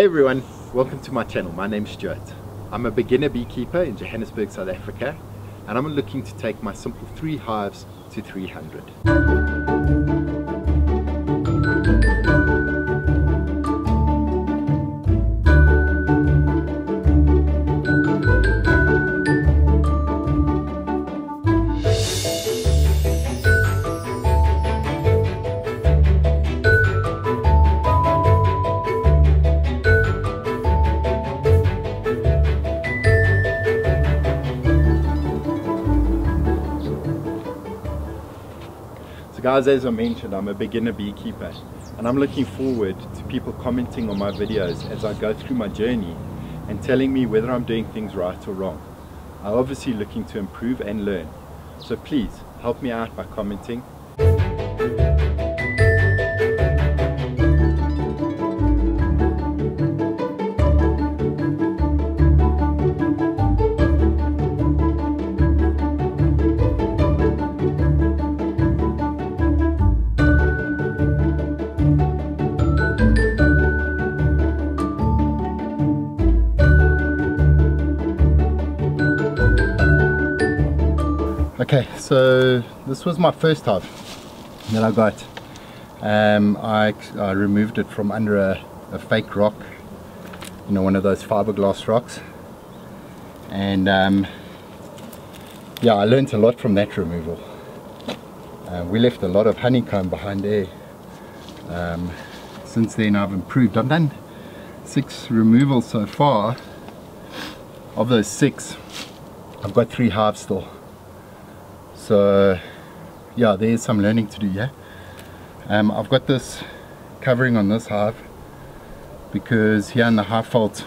Hey everyone, welcome to my channel. My name's Stuart. I'm a beginner beekeeper in Johannesburg, South Africa, and I'm looking to take my simple 3 hives to 300. So guys, as I mentioned, I'm a beginner beekeeper and I'm looking forward to people commenting on my videos as I go through my journey and telling me whether I'm doing things right or wrong. I'm obviously looking to improve and learn, so please help me out by commenting. Okay, so this was my first hive that I got. I removed it from under a fake rock, you know, one of those fiberglass rocks, and yeah, I learned a lot from that removal. We left a lot of honeycomb behind there. Since then I've improved. I've done 6 removals so far. Of those 6, I've got 3 hives still. So yeah, there's some learning to do. Yeah, I've got this covering on this hive because here in the hive fault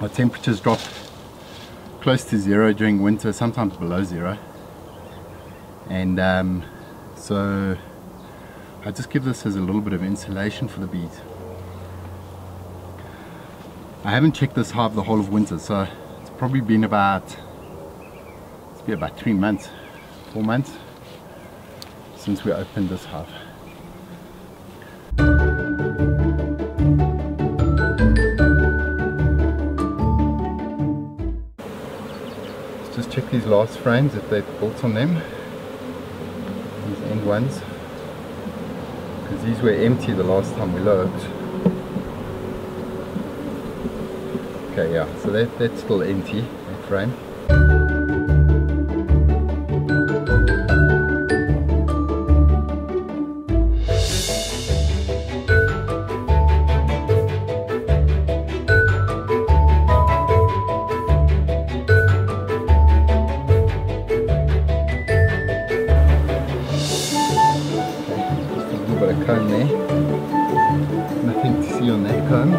our temperatures drop close to 0 during winter, sometimes below 0, and so I just give this as a little bit of insulation for the bees. I haven't checked this hive the whole of winter, so it's probably been about 3 months, 4 months since we opened this hive. Let's just check these last frames if they've built on them, these end ones, because these were empty the last time we looked. Okay, yeah, so that's still empty, that frame. Comb there, nothing to see on that comb.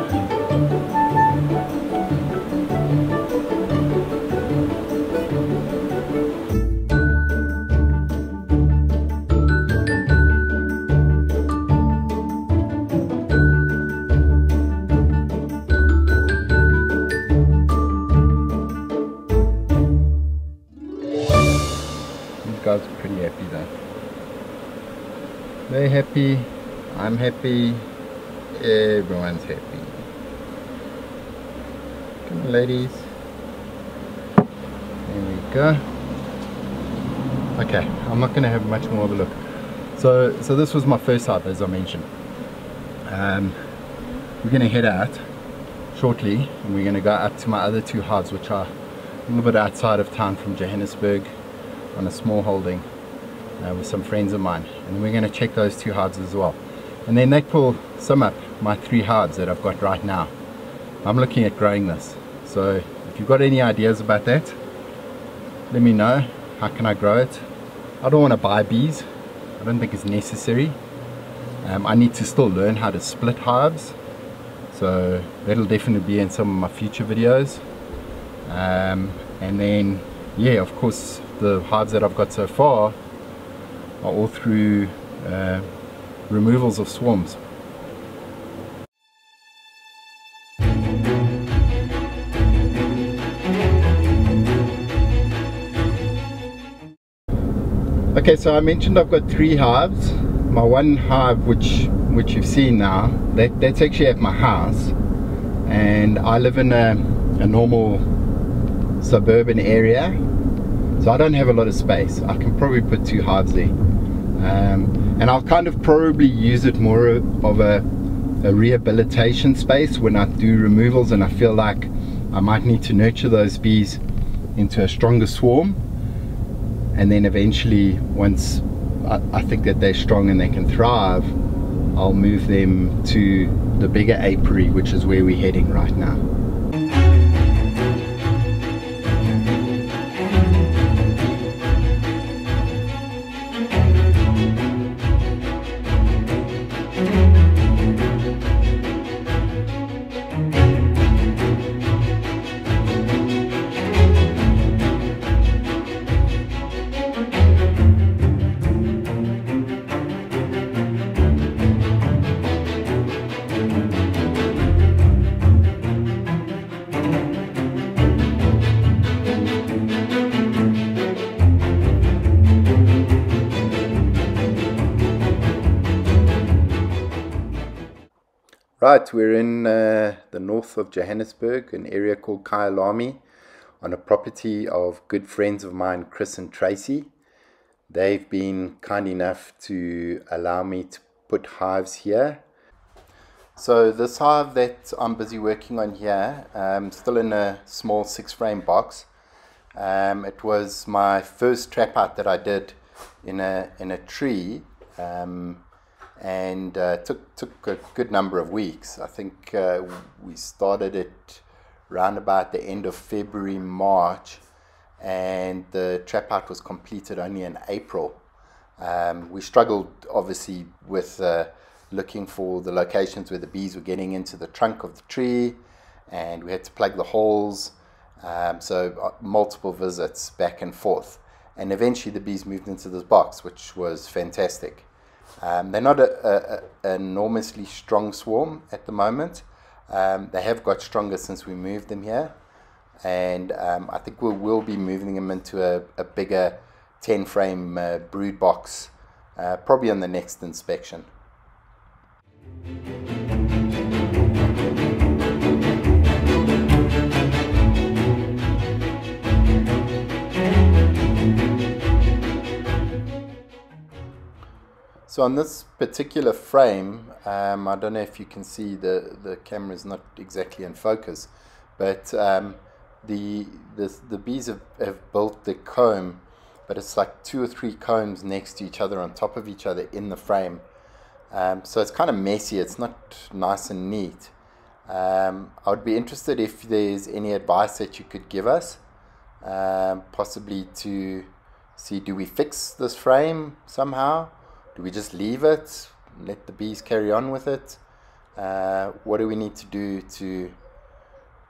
These guys are pretty happy though. They're happy, I'm happy, everyone's happy. Come on ladies. There we go. Okay, I'm not going to have much more of a look. So this was my first hive, as I mentioned. We're going to head out shortly and we're going to go up to my other 2 hives, which are a little bit outside of town from Johannesburg, on a small holding. With some friends of mine, and we're going to check those 2 hives as well, and then that will sum up my 3 hives that I've got right now. I'm looking at growing this, so if you've got any ideas about that, let me know. How can I grow it? I don't want to buy bees, I don't think it's necessary. I need to still learn how to split hives, so that'll definitely be in some of my future videos. And then yeah, of course the hives that I've got so far are all through removals of swarms. Okay, so I mentioned I've got 3 hives. My one hive which you've seen now, that's actually at my house. and I live in a normal suburban area, so I don't have a lot of space. I can probably put 2 hives there, and I'll kind of probably use it more of a rehabilitation space when I do removals, and I feel like I might need to nurture those bees into a stronger swarm, and then eventually, once I think that they're strong and they can thrive, I'll move them to the bigger apiary, which is where we're heading right now. Right, we're in the north of Johannesburg, an area called Kyalami, on a property of good friends of mine, Chris and Tracy. They've been kind enough to allow me to put hives here. So this hive that I'm busy working on here, still in a small 6-frame box. It was my first trap out that I did in a tree. And took a good number of weeks. I think we started it round about the end of February, March, and the trap out was completed only in April. We struggled obviously with looking for the locations where the bees were getting into the trunk of the tree, and we had to plug the holes, so multiple visits back and forth, and eventually the bees moved into this box, which was fantastic. They're not an enormously strong swarm at the moment. They have got stronger since we moved them here, and I think we'll be moving them into a bigger 10-frame brood box probably on the next inspection. So on this particular frame, I don't know if you can see, the camera is not exactly in focus, but the bees have built the comb, but it's like 2 or 3 combs next to each other on top of each other in the frame. So it's kind of messy, it's not nice and neat. I would be interested if there's any advice that you could give us, possibly to see, do we fix this frame somehow? Do we just leave it, let the bees carry on with it? What do we need to do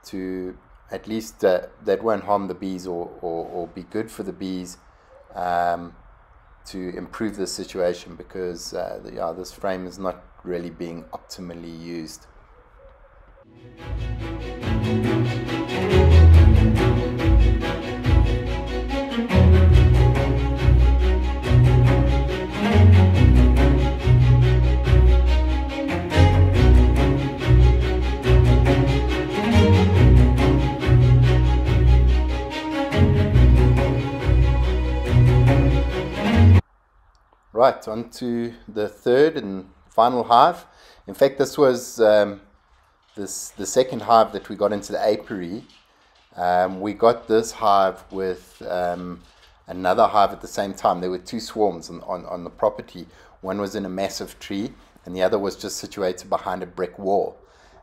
to at least that won't harm the bees or be good for the bees, to improve the situation, because this frame is not really being optimally used. Right, on to the third and final hive. In fact, this was the second hive that we got into the apiary. We got this hive with another hive at the same time. There were 2 swarms on the property. One was in a massive tree, and the other was just situated behind a brick wall.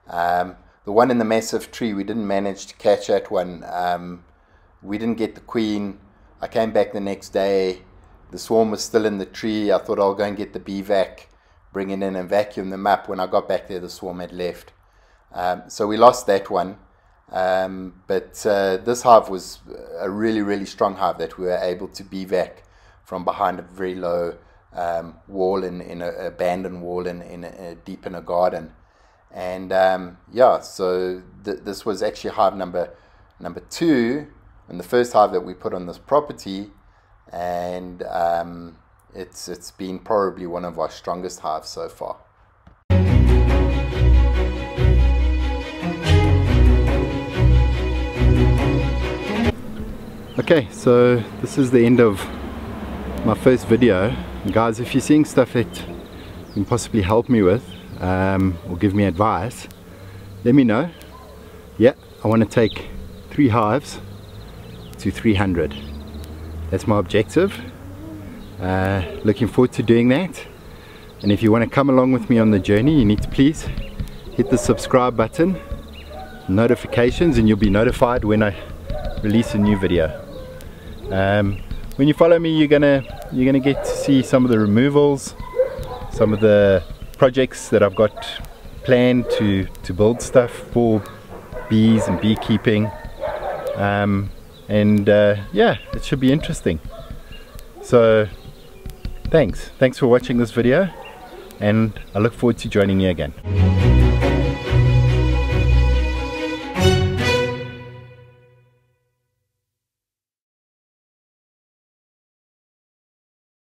The one in the massive tree, we didn't manage to catch that one. We didn't get the queen. I came back the next day. The swarm was still in the tree. I thought I'll go and get the bee vac, bring it in and vacuum them up. When I got back there, the swarm had left. So we lost that one. But this hive was a really, really strong hive that we were able to bee vac from behind a very low wall in an abandoned wall deep in a garden. And so this was actually hive number 2, and the first hive that we put on this property. And it's been probably one of our strongest hives so far. Okay, so this is the end of my first video. And guys, if you're seeing stuff that you can possibly help me with or give me advice, let me know. Yeah, I want to take 3 hives to 300. That's my objective. Looking forward to doing that. And if you want to come along with me on the journey, you need to please hit the subscribe button, notifications, and you'll be notified when I release a new video. When you follow me, you're gonna get to see some of the removals, some of the projects that I've got planned to build stuff for bees and beekeeping, yeah, it should be interesting. So thanks for watching this video, and I look forward to joining you again.